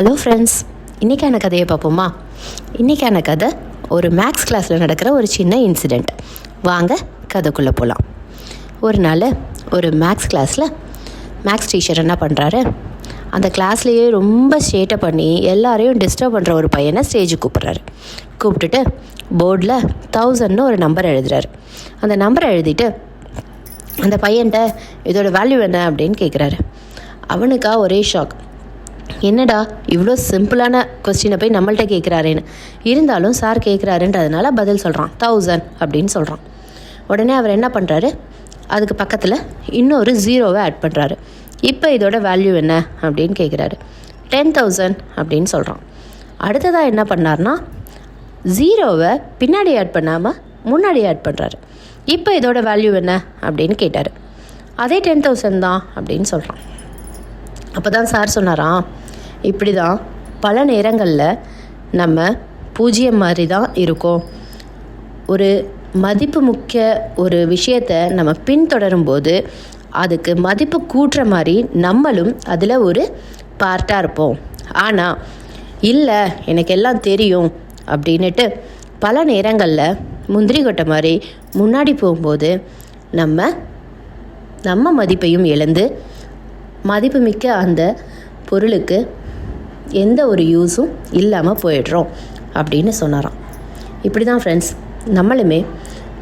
Hello friends, இன்றைக்கான கதையை பார்ப்போமா? இன்றைக்கான கதை ஒரு மேக்ஸ் கிளாஸில் நடக்கிற ஒரு சின்ன இன்சிடெண்ட். வாங்க கதைக்குள்ளே போகலாம். ஒரு நாள் ஒரு மேக்ஸ் கிளாஸில் மேக்ஸ் டீச்சர் என்ன பண்ணுறாரு, அந்த கிளாஸ்லேயே ரொம்ப சேட்டை பண்ணி எல்லாரையும் டிஸ்டர்ப் பண்ணுற ஒரு பையனை ஸ்டேஜுக்கு கூப்பிட்டுட்டு போர்டில் 1000ன்னு ஒரு நம்பர் எழுதுறாரு. அந்த நம்பரை எழுதிட்டு அந்த பையன்கிட்ட இதோட வேல்யூ என்ன அப்படின்னு கேட்குறாரு. அவனுக்கா ஒரே ஷாக். என்னடா இவ்வளோ சிம்பிளான கொஸ்டினை போய் நம்மள்கிட்ட கேட்குறாருன்னு. இருந்தாலும் சார் கேட்குறாருன்றதுனால பதில் சொல்கிறான். 1000 அப்படின்னு சொல்கிறான். உடனே அவர் என்ன பண்ணுறாரு, அதுக்கு பக்கத்தில் இன்னொரு 0வை ஆட் பண்ணுறாரு. இப்போ இதோட வேல்யூ என்ன அப்படின்னு கேட்குறாரு. 10,000 அப்படின்னு சொல்கிறான். அடுத்ததாக என்ன பண்ணார்னா 0வை பின்னாடி ஆட் பண்ணாமல் முன்னாடி ஆட் பண்ணுறாரு. இப்போ இதோட வேல்யூ என்ன அப்படின்னு கேட்டார். அதே 10,000 தான் அப்படின்னு சொல்கிறான். அப்போ தான் சார் சொன்னாராம், இப்படி தான் பல நேரங்களில் நம்ம பூஜ்ஜியம் மாதிரி தான் இருக்கோம். ஒரு மதிப்பு முக்கிய ஒரு விஷயத்தை நம்ம பின்தொடரும் போது அதுக்கு மதிப்பு கூட்டுற மாதிரி நம்மளும் அதில் ஒரு பார்ட்டாக இருப்போம். ஆனால் இல்லை எனக்கு எல்லாம் தெரியும் அப்படின்ட்டு பல நேரங்களில் முந்திரி கொட்டை மாதிரி முன்னாடி போகும்போது நம்ம மதிப்பையும் இழந்து மதிப்புமிக்க அந்த பொருளுக்கு எந்த ஒரு யூஸும் இல்லாமல் போயிடுறோம் அப்படின்னு சொன்னாராம். இப்படி தான் ஃப்ரெண்ட்ஸ், நம்மளுமே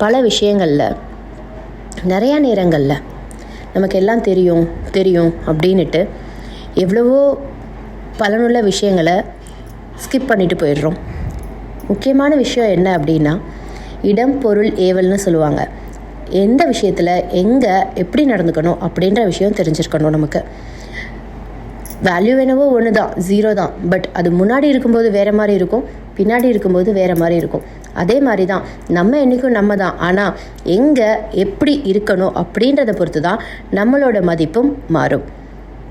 பல விஷயங்களில் நிறையா நேரங்களில் நமக்கு எல்லாம் தெரியும் அப்படின்ட்டு எவ்வளவோ பலனுள்ள விஷயங்களை ஸ்கிப் பண்ணிட்டு போயிடுறோம். முக்கியமான விஷயம் என்ன அப்படின்னா இடம் பொருள் ஏவல்னு சொல்லுவாங்க. எந்த விஷயத்தில் எங்கே எப்படி நடந்துக்கணும் அப்படின்ற விஷயம் தெரிஞ்சிருக்கணும். நமக்கு வேல்யூ என்னவோ ஒன்று தான், 0 தான். பட் அது முன்னாடி இருக்கும்போது வேறு மாதிரி இருக்கும், பின்னாடி இருக்கும்போது வேறு மாதிரி இருக்கும். அதே மாதிரி தான் நம்ம என்றைக்கும் நம்ம தான். ஆனால் எங்கே எப்படி இருக்கணும் அப்படின்றத பொறுத்து தான் நம்மளோட மதிப்பும் மாறும்.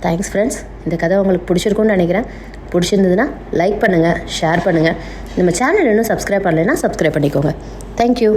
Thanks friends. இந்த கதை உங்களுக்கு பிடிச்சிருக்குன்னு நினைக்கிறேன். பிடிச்சிருந்ததுன்னா லைக் பண்ணுங்கள், ஷேர் பண்ணுங்கள். நம்ம சேனல் இன்னும் சப்ஸ்கிரைப் பண்ணலைன்னா சப்ஸ்கிரைப் பண்ணிக்கோங்க. தேங்க்யூ.